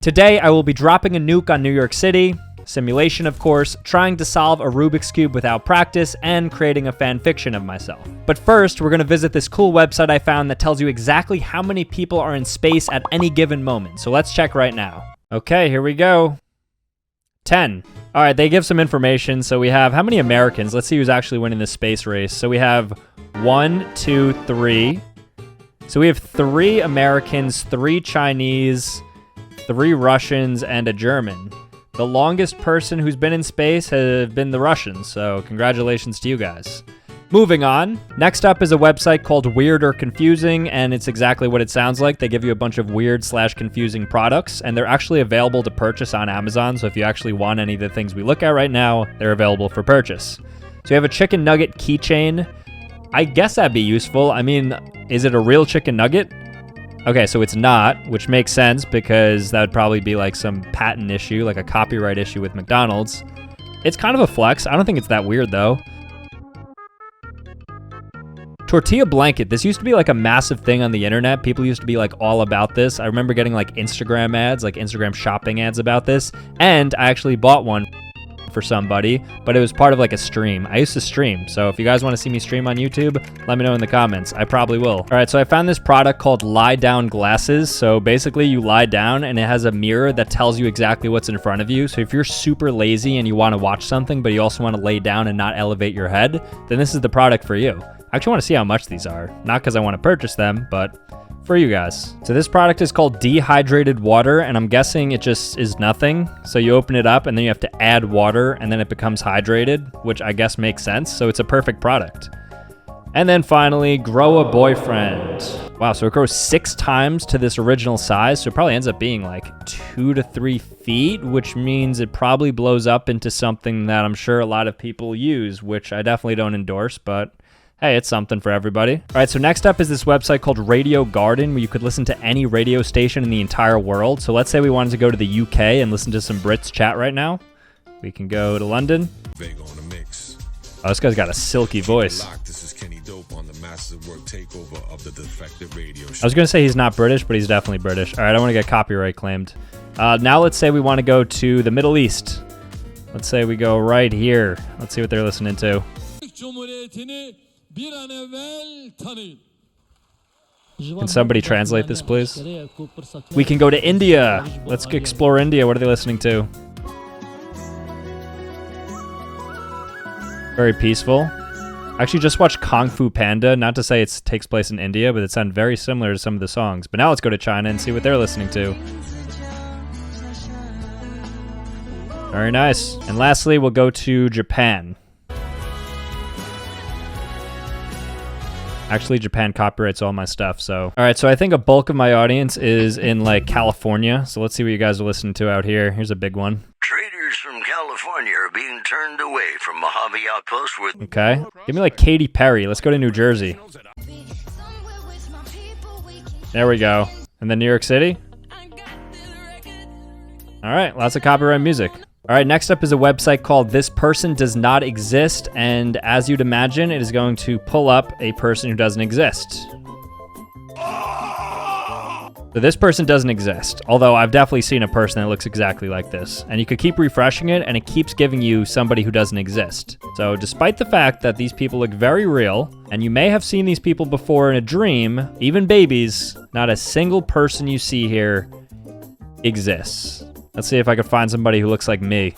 Today, I will be dropping a nuke on New York City, simulation of course, trying to solve a Rubik's Cube without practice, and creating a fan fiction of myself. But first, we're gonna visit this cool website I found that tells you exactly how many people are in space at any given moment. So let's check right now. Okay, here we go. 10. All right, they give some information. So we have how many Americans? Let's see who's actually winning this space race. So we have 1, 2, 3. So we have 3 Americans, 3 Chinese, 3 Russians, and a German. The longest person who's been in space has been the Russians, so congratulations to you guys. Moving on, next up is a website called Weird or Confusing, and it's exactly what it sounds like. They give you a bunch of weird/confusing products, and they're actually available to purchase on Amazon, so if you actually want any of the things we look at right now, they're available for purchase. So you have a chicken nugget keychain. I guess that'd be useful. I mean, is it a real chicken nugget? Okay, so it's not, which makes sense because that would probably be like some patent issue, like a copyright issue with McDonald's. It's kind of a flex. I don't think it's that weird though. Tortilla blanket. This used to be like a massive thing on the internet. People used to be like all about this. I remember getting like Instagram ads, like Instagram shopping ads about this. And I actually bought one for somebody, but it was part of like a stream. I used to stream, so if you guys want to see me stream on YouTube, let me know in the comments. I probably will. All right, so I found this product called Lie Down Glasses. So basically you lie down and it has a mirror that tells you exactly what's in front of you. So if you're super lazy and you want to watch something, but you also want to lay down and not elevate your head, then this is the product for you. I actually want to see how much these are. Not because I want to purchase them, but for you guys. So this product is called dehydrated water, and I'm guessing it just is nothing. So you open it up and then you have to add water and then it becomes hydrated, which I guess makes sense. So it's a perfect product. And then finally, grow a boyfriend. Wow, so it grows 6 times to this original size. So it probably ends up being like 2 to 3 feet, which means it probably blows up into something that I'm sure a lot of people use, which I definitely don't endorse, but hey, it's something for everybody. All right, so next up is this website called Radio Garden, where you could listen to any radio station in the entire world. So let's say we wanted to go to the UK and listen to some Brits chat right now. We can go to London. Oh, this guy's got a silky voice. I was gonna say he's not British, but he's definitely British. All right, I want to get copyright claimed. Now let's say we want to go to the Middle East. Let's say we go right here. Let's see what they're listening to. Can somebody translate this, please? We can go to India. Let's explore India. What are they listening to? Very peaceful. I actually just watched Kung Fu Panda. Not to say it takes place in India, but it sounds very similar to some of the songs. But now let's go to China and see what they're listening to. Very nice. And lastly, we'll go to Japan. Actually, Japan copyrights all my stuff, so. All right, so I think a bulk of my audience is in like California. So let's see what you guys are listening to out here. Here's a big one. Traders from California are being turned away from Mojave Outpost with... Okay, give me like Katy Perry. Let's go to New Jersey. There we go. And then New York City. All right, lots of copyright music. All right, next up is a website called This Person Does Not Exist, and as you'd imagine, it is going to pull up a person who doesn't exist. So this person doesn't exist, although I've definitely seen a person that looks exactly like this. And you could keep refreshing it, and it keeps giving you somebody who doesn't exist. So despite the fact that these people look very real, and you may have seen these people before in a dream, even babies, not a single person you see here exists. Let's see if I can find somebody who looks like me.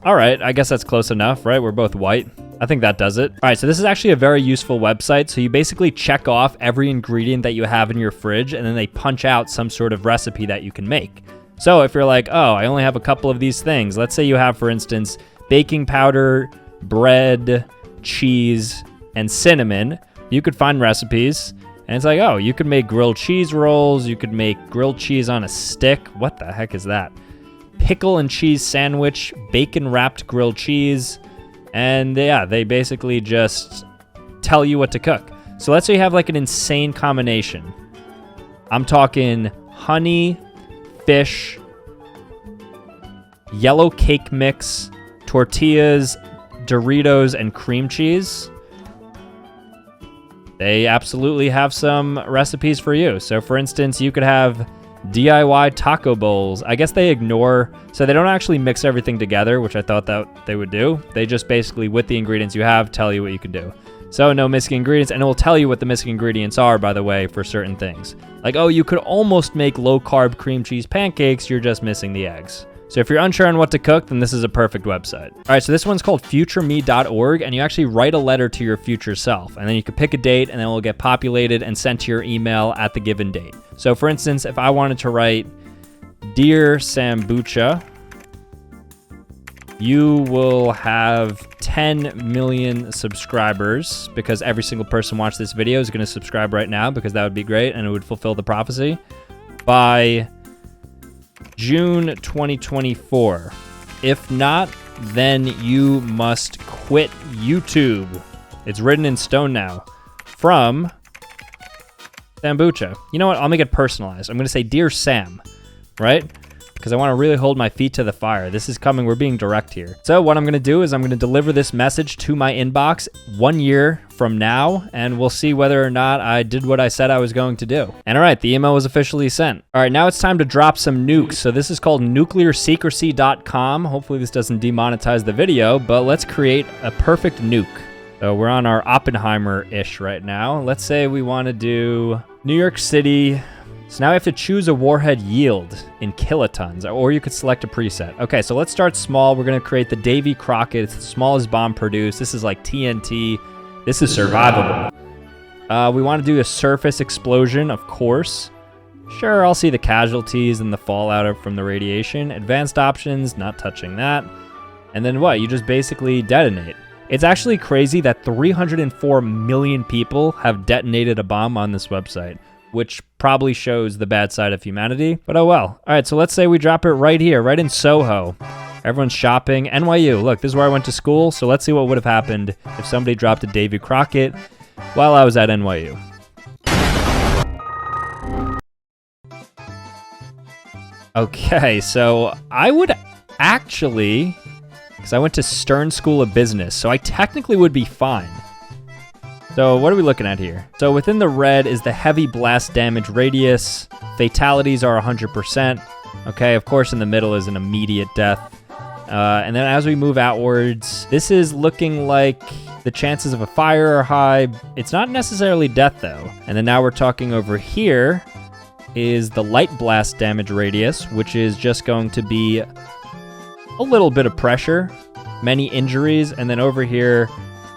All right, I guess that's close enough, right? We're both white. I think that does it. All right, so this is actually a very useful website. So you basically check off every ingredient that you have in your fridge, and then they punch out some sort of recipe that you can make. So if you're like, oh, I only have a couple of these things. Let's say you have, for instance, baking powder, bread, cheese, and cinnamon. You could find recipes. And it's like, oh, you could make grilled cheese rolls. You could make grilled cheese on a stick. What the heck is that? Pickle and cheese sandwich, bacon wrapped grilled cheese. And yeah, they basically just tell you what to cook. So let's say you have like an insane combination. I'm talking honey, fish, yellow cake mix, tortillas, Doritos, and cream cheese. They absolutely have some recipes for you. So for instance, you could have DIY taco bowls. I guess they ignore, so they don't actually mix everything together, which I thought that they would do. They just basically, with the ingredients you have, tell you what you can do. So no missing ingredients, and it will tell you what the missing ingredients are, by the way, for certain things. Like, oh, you could almost make low-carb cream cheese pancakes, you're just missing the eggs. So if you're unsure on what to cook, then this is a perfect website. All right, so this one's called futureme.org, and you actually write a letter to your future self, and then you can pick a date, and then it will get populated and sent to your email at the given date. So for instance, if I wanted to write, Dear Sambucha, you will have 10 million subscribers, because every single person watching this video is going to subscribe right now, because that would be great, and it would fulfill the prophecy, by June 2024. If not, then you must quit YouTube. It's written in stone now. From Sambucha. You know what? I'll make it personalized. I'm going to say, Dear Sam, right? Because I want to really hold my feet to the fire. This is coming. We're being direct here. So what I'm going to do is I'm going to deliver this message to my inbox 1 year from now, and we'll see whether or not I did what I said I was going to do. And all right, the email was officially sent. All right, now it's time to drop some nukes. So this is called nuclearsecrecy.com. Hopefully this doesn't demonetize the video, but let's create a perfect nuke. So we're on our Oppenheimer-ish right now. Let's say we want to do New York City. So now we have to choose a warhead yield in kilotons, or you could select a preset. Okay, so let's start small. We're gonna create the Davy Crockett. It's the smallest bomb produced. This is like TNT. This is survivable. We wanna do a surface explosion, of course. Sure, I'll see the casualties and the fallout from the radiation. Advanced options, not touching that. And then what? You just basically detonate. It's actually crazy that 304 million people have detonated a bomb on this website, which probably shows the bad side of humanity, but oh well. All right, so let's say we drop it right here, right in Soho. Everyone's shopping. NYU, look, this is where I went to school, so let's see what would have happened if somebody dropped a Davy Crockett while I was at NYU. Okay, so I would actually, because I went to Stern School of Business, so I technically would be fine. So what are we looking at here? So within the red is the heavy blast damage radius. Fatalities are 100%. Okay, of course in the middle is an immediate death. And then as we move outwards, this is looking like the chances of a fire are high. It's not necessarily death though. And then now we're talking over here is the light blast damage radius, which is just going to be a little bit of pressure, many injuries, and then over here,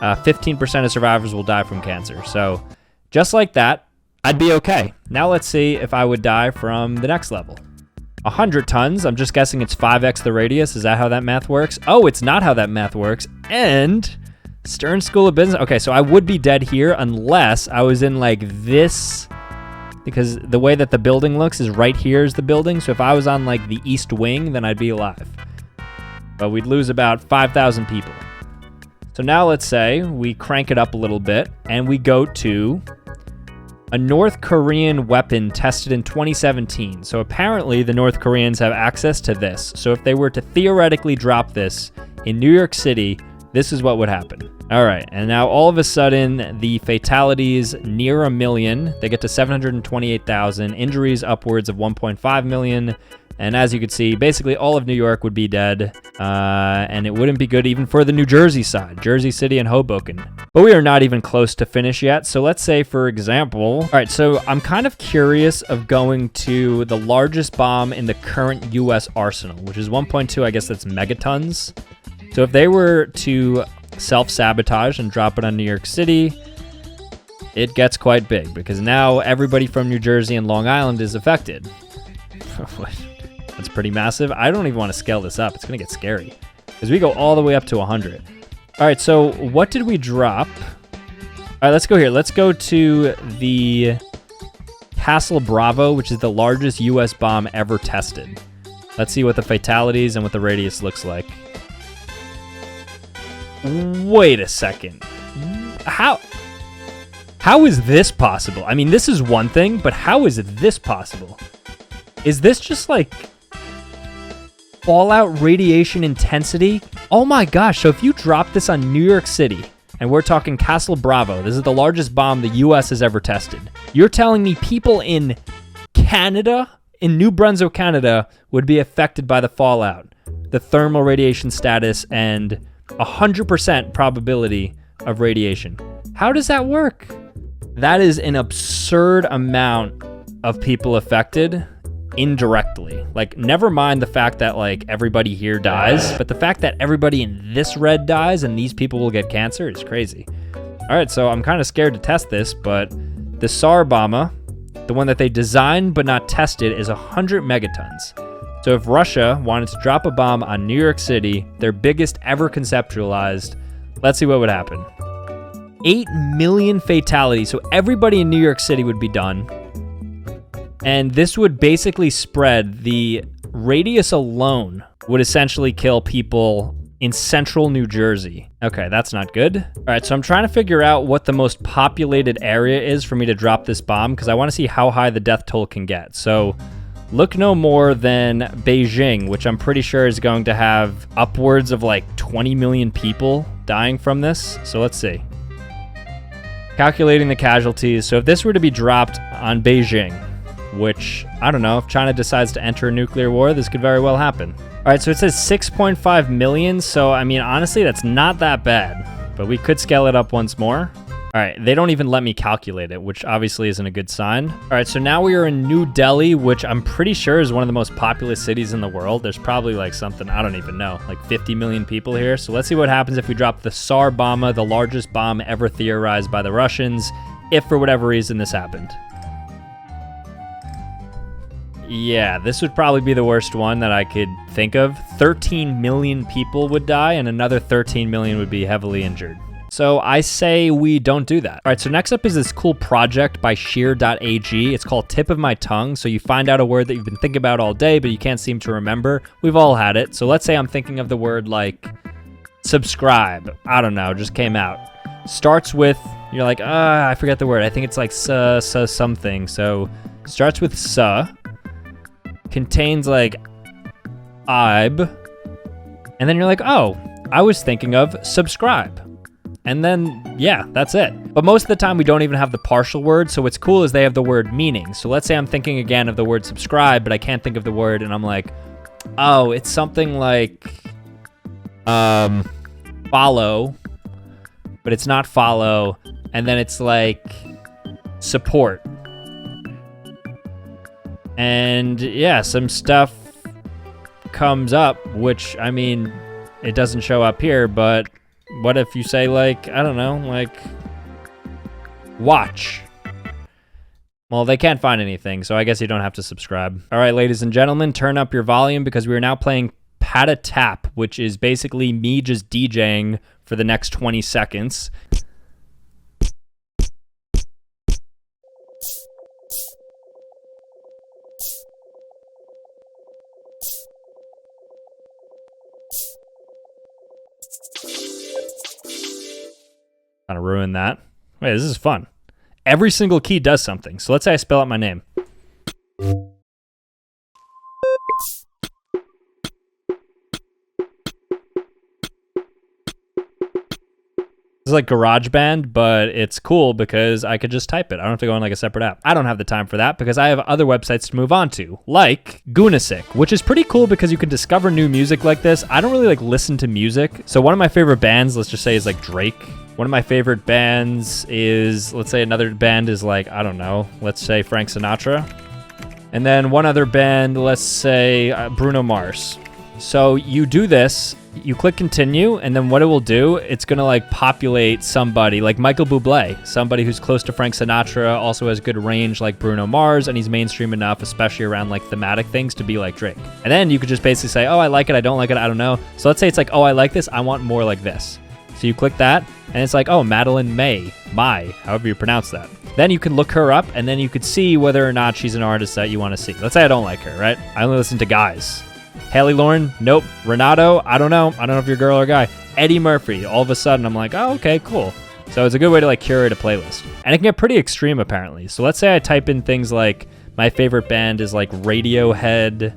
15% of survivors will die from cancer. So just like that, I'd be okay. Now let's see if I would die from the next level. 100 tons, I'm just guessing it's 5x the radius. Is that how that math works? Oh, it's not how that math works. And Stern School of Business. Okay, so I would be dead here unless I was in like this, because the way that the building looks is right here is the building. So if I was on like the east wing, then I'd be alive. But we'd lose about 5,000 people. So now let's say we crank it up a little bit and we go to a North Korean weapon tested in 2017. So apparently the North Koreans have access to this. So if they were to theoretically drop this in New York City, this is what would happen. All right, and now all of a sudden the fatalities near 1 million. They get to 728,000, injuries upwards of 1.5 million. And as you can see, basically all of New York would be dead, and it wouldn't be good even for the New Jersey side, Jersey City and Hoboken. But we are not even close to finish yet. So let's say, for example, all right, so I'm kind of curious of going to the largest bomb in the current US arsenal, which is 1.2, I guess that's megatons. So if they were to self-sabotage and drop it on New York City, it gets quite big because now everybody from New Jersey and Long Island is affected. That's pretty massive. I don't even want to scale this up. It's going to get scary because we go all the way up to 100. All right, so what did we drop? All right, let's go here. Let's go to the Castle Bravo, which is the largest U.S. bomb ever tested. Let's see what the fatalities and what the radius looks like. Wait a second. How is this possible? I mean, this is one thing, but how is this possible? Is this just like fallout radiation intensity? Oh my gosh, so if you drop this on New York City, and we're talking Castle Bravo, this is the largest bomb the US has ever tested. You're telling me people in Canada, in New Brunswick, Canada, would be affected by the fallout, the thermal radiation status, and 100% probability of radiation. How does that work? That is an absurd amount of people affected indirectly. Like, never mind the fact that like everybody here dies, but the fact that everybody in this red dies and these people will get cancer is crazy. All right, so I'm kind of scared to test this, but the SAR bomber, the one that they designed but not tested, is 100 megatons. So if Russia wanted to drop a bomb on New York City, their biggest ever conceptualized, let's see what would happen. 8 million fatalities, so everybody in New York City would be done. And this would basically spread, the radius alone would essentially kill people in central New Jersey. Okay, that's not good. All right, so I'm trying to figure out what the most populated area is for me to drop this bomb, because I want to see how high the death toll can get. So look no more than Beijing, which I'm pretty sure is going to have upwards of like 20 million people dying from this. So let's see. Calculating the casualties. So if this were to be dropped on Beijing, which, I don't know, if China decides to enter a nuclear war, this could very well happen. All right, so it says 6.5 million. So, I mean, honestly, that's not that bad, but we could scale it up once more. All right, they don't even let me calculate it, which obviously isn't a good sign. All right, so now we are in New Delhi, which I'm pretty sure is one of the most populous cities in the world. There's probably like something, I don't even know, like 50 million people here. So let's see what happens if we drop the Tsar Bomba, the largest bomb ever theorized by the Russians, if for whatever reason this happened. Yeah, this would probably be the worst one that I could think of. 13 million people would die, and another 13 million would be heavily injured. So I say we don't do that. All right, so next up is this cool project by sheer.ag. It's called Tip of My Tongue. So you find out a word that you've been thinking about all day, but you can't seem to remember. We've all had it. So let's say I'm thinking of the word like subscribe. I don't know, just came out. Starts with, you're like, I forget the word. I think it's like something. So starts with contains like "ib," and then you're like, oh, I was thinking of subscribe. And then, yeah, that's it. But most of the time we don't even have the partial word, so what's cool is they have the word meaning. So let's say I'm thinking again of the word subscribe, but I can't think of the word, and I'm like, oh, it's something like follow, but it's not follow, and then it's like support. And yeah, some stuff comes up, which, I mean, it doesn't show up here, but what if you say like, I don't know, like watch? Well, they can't find anything, so I guess you don't have to subscribe. All right, ladies and gentlemen, turn up your volume because we are now playing Pat-a-Tap, which is basically me just DJing for the next 20 seconds. Kind of ruin that. Wait, this is fun. Every single key does something. So let's say I spell out my name. This is like GarageBand, but it's cool because I could just type it. I don't have to go on like a separate app. I don't have the time for that because I have other websites to move on to, like Gunasic, which is pretty cool because you can discover new music like this. I don't really like listen to music. So one of my favorite bands, let's just say, is like Drake. One of my favorite bands is, let's say another band is like, I don't know, let's say Frank Sinatra. And then one other band, let's say Bruno Mars. So you do this, you click continue, and then what it will do, it's gonna like populate somebody like Michael Bublé, somebody who's close to Frank Sinatra, also has good range like Bruno Mars, and he's mainstream enough, especially around like thematic things, to be like Drake. And then you could just basically say, oh, I like it, I don't like it, I don't know. So let's say it's like, oh, I like this, I want more like this. So you click that, and it's like, oh, Madeline May, however you pronounce that. Then you can look her up, and then you could see whether or not she's an artist that you want to see. Let's say I don't like her, right? I only listen to guys. Haley Lauren, nope. Renato, I don't know. I don't know if you're a girl or a guy. Eddie Murphy, all of a sudden I'm like, oh, okay, cool. So it's a good way to like curate a playlist. And it can get pretty extreme apparently. So let's say I type in things like, my favorite band is like Radiohead,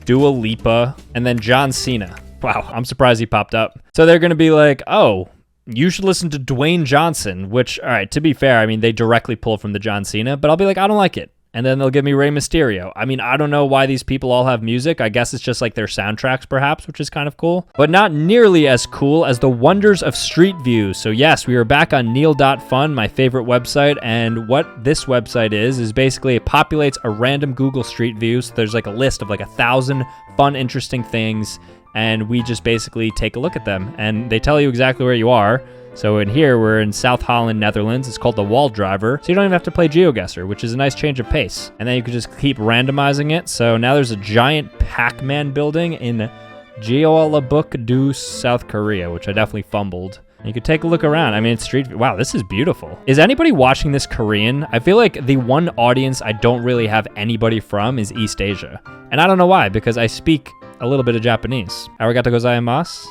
Dua Lipa, and then John Cena. Wow, I'm surprised he popped up. So they're going to be like, oh, you should listen to Dwayne Johnson, which, all right, to be fair, I mean, they directly pull from the John Cena, but I'll be like, I don't like it. And then they'll give me Rey Mysterio. I mean, I don't know why these people all have music. I guess it's just like their soundtracks perhaps, which is kind of cool. But not nearly as cool as the wonders of Street View. So yes, we are back on Neil.fun, my favorite website. And what this website is basically it populates a random Google Street View. So there's like a list of like 1,000 fun, interesting things. And we just basically take a look at them. And they tell you exactly where you are. So in here, we're in South Holland, Netherlands. It's called the Wall Driver. So you don't even have to play GeoGuessr, which is a nice change of pace. And then you can just keep randomizing it. So now there's a giant Pac-Man building in Jeollabuk-do, South Korea, which I definitely fumbled. You could take a look around. I mean, it's street. Wow, this is beautiful. Is anybody watching this Korean? I feel like the one audience I don't really have anybody from is East Asia. And I don't know why, because I speak a little bit of Japanese. Arigato gozaimasu.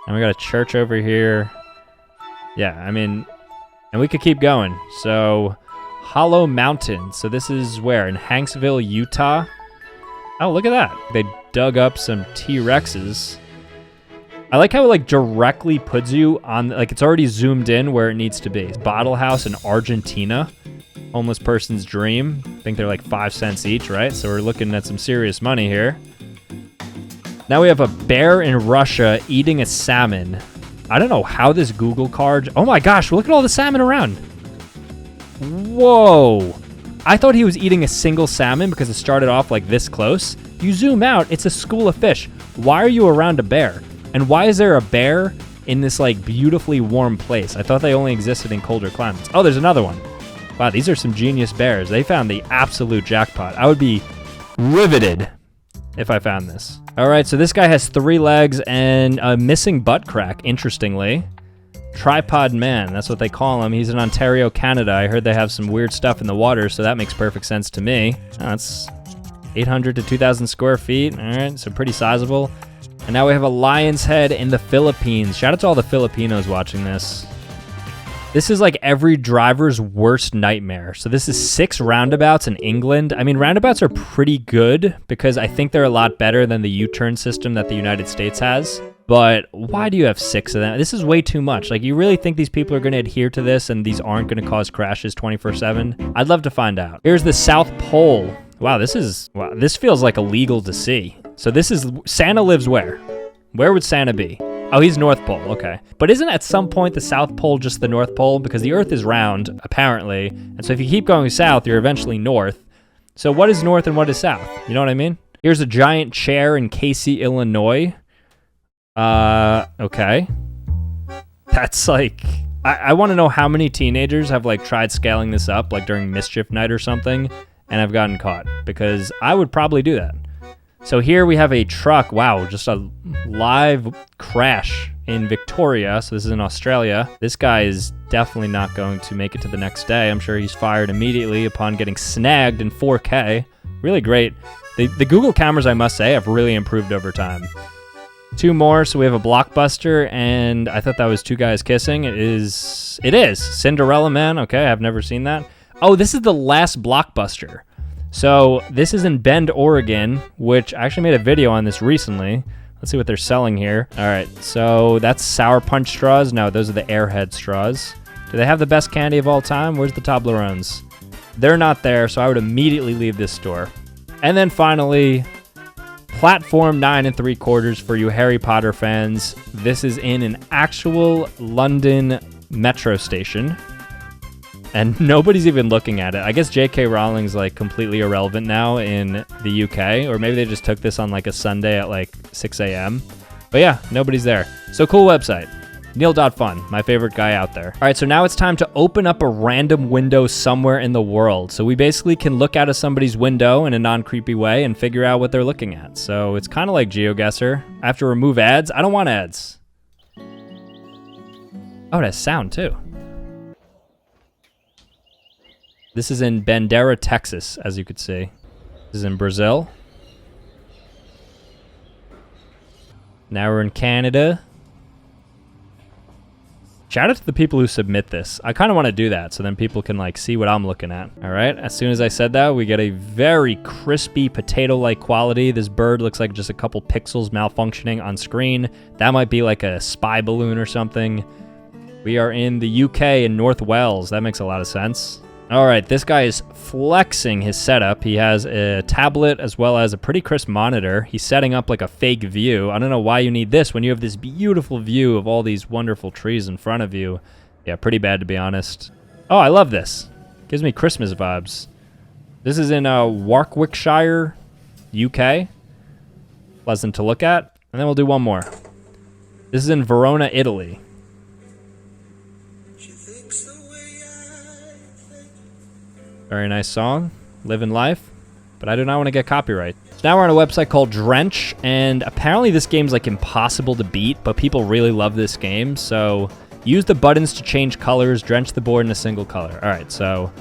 And we got a church over here. Yeah, I mean, and we could keep going. So, Hollow Mountain. So this is where? In Hanksville, Utah. Oh, look at that. They dug up some T-Rexes. I like how it like directly puts you on, like it's already zoomed in where it needs to be. Bottle House in Argentina. Homeless person's dream. I think they're like 5 cents each, right? So we're looking at some serious money here. Now we have a bear in Russia eating a salmon. I don't know how this Google card... Oh my gosh, look at all the salmon around. Whoa. I thought he was eating a single salmon because it started off like this close. You zoom out, it's a school of fish. Why are you around a bear? And why is there a bear in this like beautifully warm place? I thought they only existed in colder climates. Oh, there's another one. Wow, these are some genius bears. They found the absolute jackpot. I would be riveted if I found this. All right, so this guy has 3 legs and a missing butt crack, interestingly. Tripod man, that's what they call him. He's in Ontario, Canada. I heard they have some weird stuff in the water, so that makes perfect sense to me. That's 800 to 2,000 square feet. All right, so pretty sizable. And now we have a lion's head in the Philippines. Shout out to all the Filipinos watching this. This is like every driver's worst nightmare. So this is 6 roundabouts in England. I mean, roundabouts are pretty good because I think they're a lot better than the U-turn system that the United States has. But why do you have 6 of them? This is way too much. Like, you really think these people are going to adhere to this and these aren't going to cause crashes 24/7? I'd love to find out. Here's the South Pole. Wow, this feels like illegal to see. So this is, Santa lives where? Where would Santa be? Oh, he's North Pole, okay. But isn't at some point the South Pole just the North Pole? Because the Earth is round, apparently. And so if you keep going south, you're eventually north. So what is north and what is south? You know what I mean? Here's a giant chair in Casey, Illinois. Okay. That's like, I want to know how many teenagers have like tried scaling this up, like during mischief night or something, and have gotten caught. Because I would probably do that. So here we have a truck. Wow, just a live crash in Victoria. So this is in Australia. This guy is definitely not going to make it to the next day. I'm sure he's fired immediately upon getting snagged in 4K. Really great. The Google cameras, I must say, have really improved over time. 2 more. So we have a Blockbuster, and I thought that was 2 guys kissing. It is Cinderella Man. Okay, I've never seen that. Oh, this is the last Blockbuster. So this is in Bend, Oregon, which I actually made a video on this recently. Let's see what they're selling here. All right, so that's Sour Punch straws. No, those are the Airhead straws. Do they have the best candy of all time? Where's the Toblerones? They're not there, so I would immediately leave this store. And then finally, Platform 9 3/4 for you Harry Potter fans. This is in an actual London metro station. And nobody's even looking at it. I guess J.K. Rowling's like completely irrelevant now in the UK, or maybe they just took this on like a Sunday at like 6 a.m. But yeah, nobody's there. So cool website. Neil.fun, my favorite guy out there. All right, so now it's time to open up a random window somewhere in the world. So we basically can look out of somebody's window in a non-creepy way and figure out what they're looking at. So it's kind of like GeoGuessr. I have to remove ads. I don't want ads. Oh, it has sound too. This is in Bandera, Texas, as you could see. This is in Brazil. Now we're in Canada. Shout out to the people who submit this. I kind of want to do that so then people can like see what I'm looking at. All right, as soon as I said that, we get a very crispy potato-like quality. This bird looks like just a couple pixels malfunctioning on screen. That might be like a spy balloon or something. We are in the UK in North Wales. That makes a lot of sense. All right, this guy is flexing his setup. He has a tablet as well as a pretty crisp monitor. He's setting up like a fake view. I don't know why you need this when you have this beautiful view of all these wonderful trees in front of you. Yeah, pretty bad to be honest. Oh, I love this. Gives me Christmas vibes. This is in Warwickshire, UK. Pleasant to look at. And then we'll do one more. This is in Verona, Italy. Very nice song, living life, but I do not want to get copyright. So now we're on a website called Drench, and apparently this game's like impossible to beat, but people really love this game, so use the buttons to change colors, drench the board in a single color. All right, so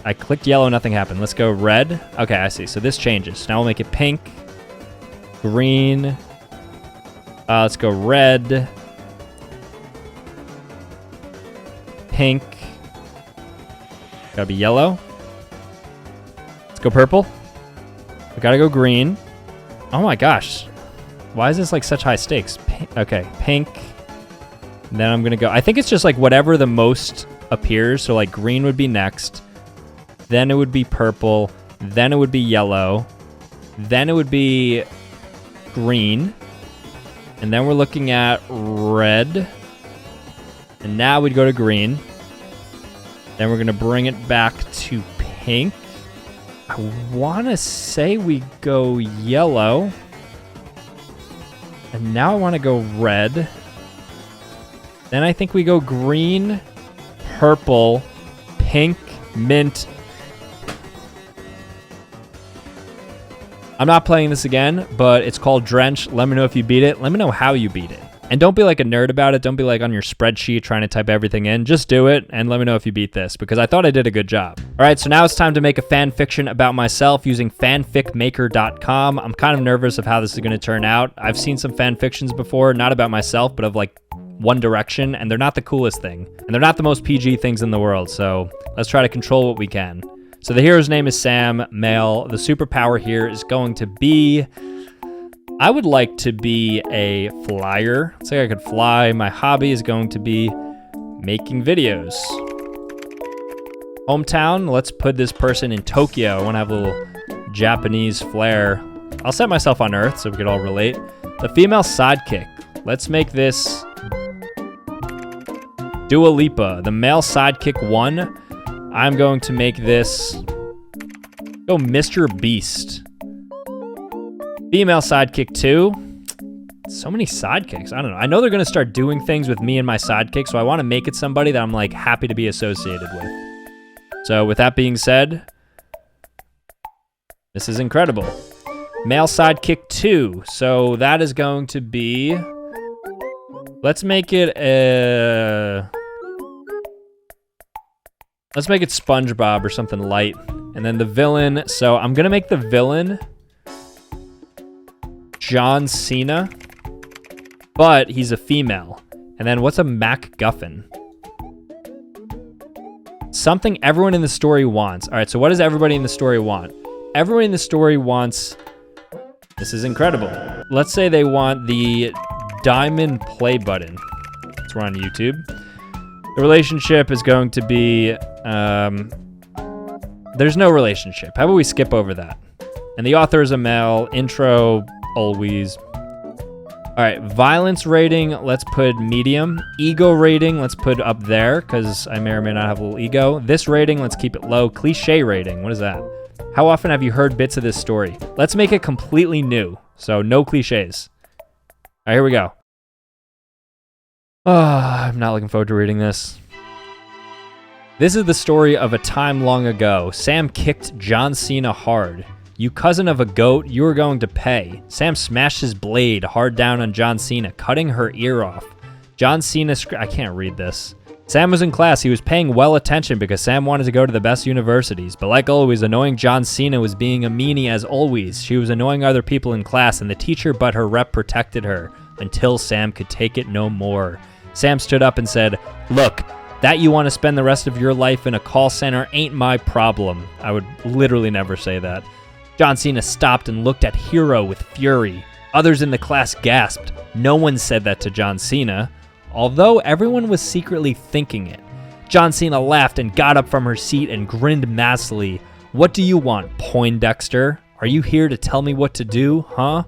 I clicked yellow, nothing happened. Let's go red. Okay, I see, so this changes. Now we'll make it pink, green, let's go red, pink, gotta be yellow. Let's go purple. We gotta go green. Oh my gosh. Why is this like such high stakes? Okay, pink. And then I'm gonna go, I think it's just like whatever the most appears. So like green would be next. Then it would be purple. Then it would be yellow. Then it would be green. And then we're looking at red. And now we'd go to green. Then we're going to bring it back to pink. I want to say we go yellow. And now I want to go red. Then I think we go green, purple, pink, mint. I'm not playing this again, but it's called Drench. Let me know if you beat it. Let me know how you beat it. And don't be like a nerd about it. Don't be like on your spreadsheet trying to type everything in. Just do it and let me know if you beat this because I thought I did a good job. All right, so now it's time to make a fan fiction about myself using fanficmaker.com. I'm kind of nervous of how this is going to turn out. I've seen some fan fictions before, not about myself, but of like One Direction, and they're not the coolest thing. And they're not the most PG things in the world, so let's try to control what we can. So the hero's name is Sam, male. The superpower here is going to be... I would like to be a flyer. Let's say I could fly. My hobby is going to be making videos. Hometown, let's put this person in Tokyo. I want to have a little Japanese flair. I'll set myself on Earth so we could all relate. The female sidekick. Let's make this Dua Lipa. The male sidekick 1. I'm going to make this go Mr. Beast. Female sidekick 2. So many sidekicks. I don't know. I know they're going to start doing things with me and my sidekick, so I want to make it somebody that I'm like happy to be associated with. So with that being said, this is incredible. Male sidekick 2. So that is going to be... Let's make it Let's make it SpongeBob or something light. And then the villain. So I'm going to make the villain John Cena, but he's a female. And then what's a MacGuffin? Something everyone in the story wants. All right, so what does everybody in the story want? Everyone in the story wants... This is incredible. Let's say they want the diamond play button. Let's run on YouTube. The relationship is going to be... there's no relationship. How about we skip over that? And the author is a male. Intro... Always. All right, violence rating, let's put medium. Ego rating, let's put up there because I may or may not have a little ego. This rating, let's keep it low. Cliche rating, what is that? How often have you heard bits of this story? Let's make it completely new, so no cliches. All right, here we go. I'm not looking forward to reading this. This is the story of a time long ago. Sam kicked John Cena hard. You cousin of a goat, you are going to pay. Sam smashed his blade hard down on John Cena, cutting her ear off. John Cena, I can't read this. Sam was in class. He was paying well attention because Sam wanted to go to the best universities. But like always, annoying John Cena was being a meanie as always. She was annoying other people in class, and the teacher but her rep protected her until Sam could take it no more. Sam stood up and said, "Look, that you want to spend the rest of your life in a call center ain't my problem." I would literally never say that. John Cena stopped and looked at Hero with fury. Others in the class gasped. No one said that to John Cena, although everyone was secretly thinking it. John Cena laughed and got up from her seat and grinned massively. "What do you want, Poindexter? Are you here to tell me what to do, huh?"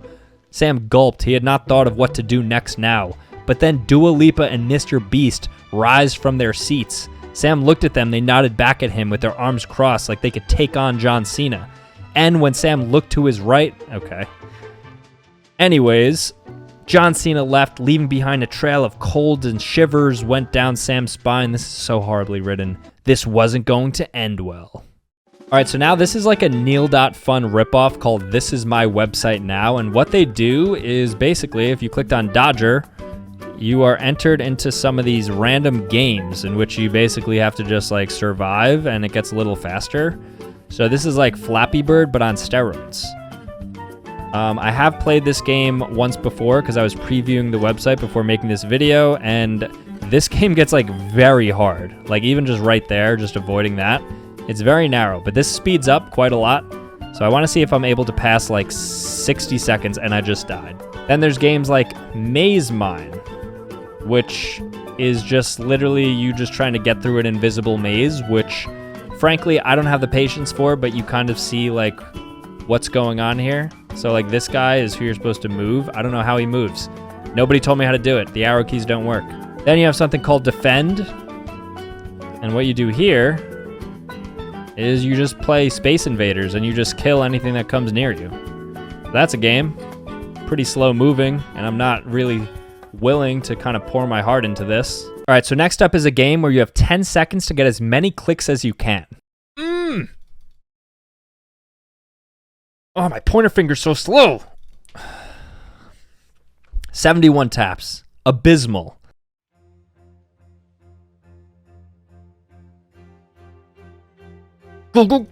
Sam gulped. He had not thought of what to do next now. But then Dua Lipa and Mr. Beast rised from their seats. Sam looked at them. They nodded back at him with their arms crossed like they could take on John Cena. And when Sam looked to his right... Okay. Anyways, John Cena left, leaving behind a trail of colds and shivers went down Sam's spine. This is so horribly written. This wasn't going to end well. All right, so now this is like a Neil.fun ripoff called This Is My Website Now. And what they do is basically, if you clicked on Dodger, you are entered into some of these random games in which you basically have to just like survive, and it gets a little faster. So this is like Flappy Bird, but on steroids. I have played this game once before because I was previewing the website before making this video, and this game gets like very hard. Like even just right there, just avoiding that. It's very narrow, but this speeds up quite a lot. So I want to see if I'm able to pass like 60 seconds, and I just died. Then there's games like Maze Mine, which is just literally you just trying to get through an invisible maze, which frankly, I don't have the patience for, but you kind of see like what's going on here. So like this guy is who you're supposed to move. I don't know how he moves. Nobody told me how to do it. The arrow keys don't work. Then you have something called Defend. And what you do here is you just play Space Invaders and you just kill anything that comes near you. That's a game. Pretty slow moving, and I'm not really willing to kind of pour my heart into this. All right, so next up is a game where you have 10 seconds to get as many clicks as you can. Oh, my pointer finger's so slow. 71 taps. Abysmal. Go, go.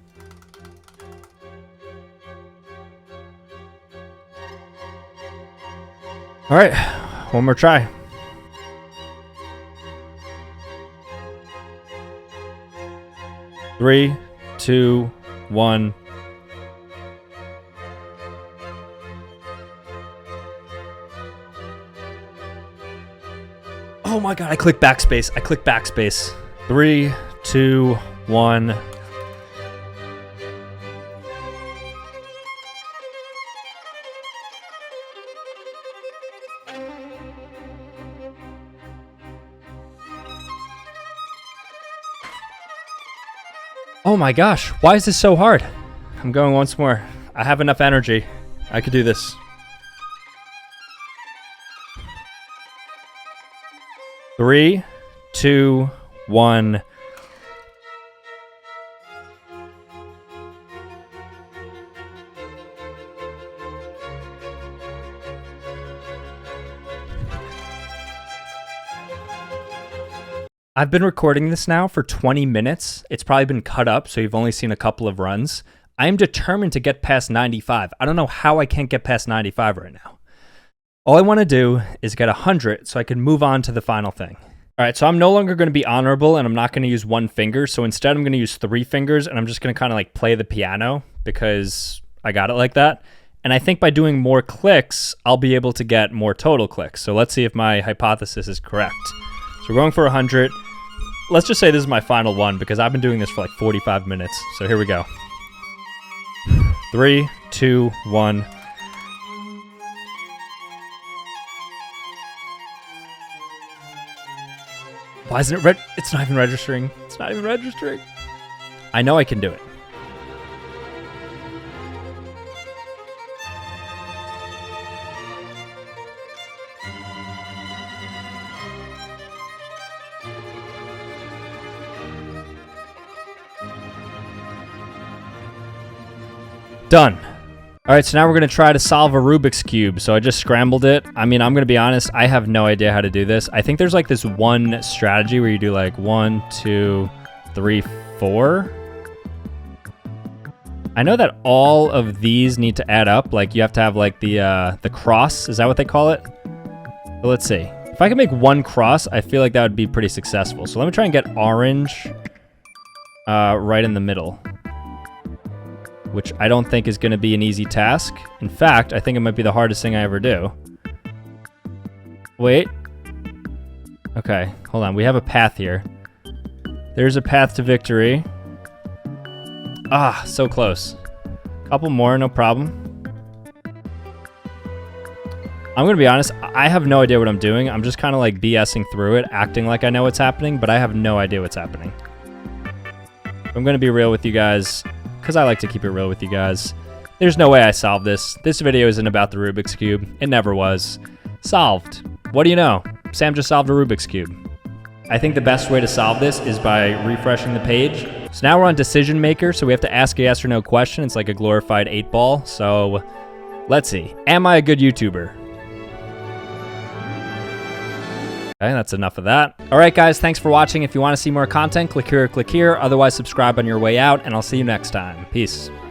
All right, one more try. Three, two, one. Oh my God, I clicked backspace. 3, 2, 1. Oh my gosh, why is this so hard? I'm going once more. I have enough energy. I could do this. 3, 2, 1. I've been recording this now for 20 minutes. It's probably been cut up, so you've only seen a couple of runs. I am determined to get past 95. I don't know how I can't get past 95 right now. All I want to do is get 100 so I can move on to the final thing. All right, so I'm no longer going to be honorable, and I'm not going to use one finger. So instead, I'm going to use 3 fingers, and I'm just going to kind of like play the piano because I got it like that. And I think by doing more clicks, I'll be able to get more total clicks. So let's see if my hypothesis is correct. So we're going for 100. Let's just say this is my final one because I've been doing this for like 45 minutes. So here we go. 3, 2, 1. Why isn't it it's not even registering. It's not even registering. I know I can do it. Done. All right, so now we're going to try to solve a Rubik's Cube. So I just scrambled it. I mean, I'm going to be honest, I have no idea how to do this. I think there's like this one strategy where you do like 1, 2, 3, 4. I know that all of these need to add up. Like you have to have like the cross. Is that what they call it? But let's see. If I can make one cross, I feel like that would be pretty successful. So let me try and get orange right in the middle, which I don't think is going to be an easy task. In fact, I think it might be the hardest thing I ever do. Wait. Okay, hold on. We have a path here. There's a path to victory. Ah, so close. Couple more, no problem. I'm gonna be honest, I have no idea what I'm doing. I'm just kind of like BSing through it, acting like I know what's happening, but I have no idea what's happening. I'm gonna be real with you guys, because I like to keep it real with you guys. There's no way I solved this. This video isn't about the Rubik's Cube. It never was. Solved. What do you know? Sam just solved a Rubik's Cube. I think the best way to solve this is by refreshing the page. So now we're on Decision Maker, so we have to ask a yes or no question. It's like a glorified 8-ball. So let's see. Am I a good YouTuber? Okay, that's enough of that. All right, guys, thanks for watching. If you want to see more content, click here or click here. Otherwise, subscribe on your way out, and I'll see you next time. Peace.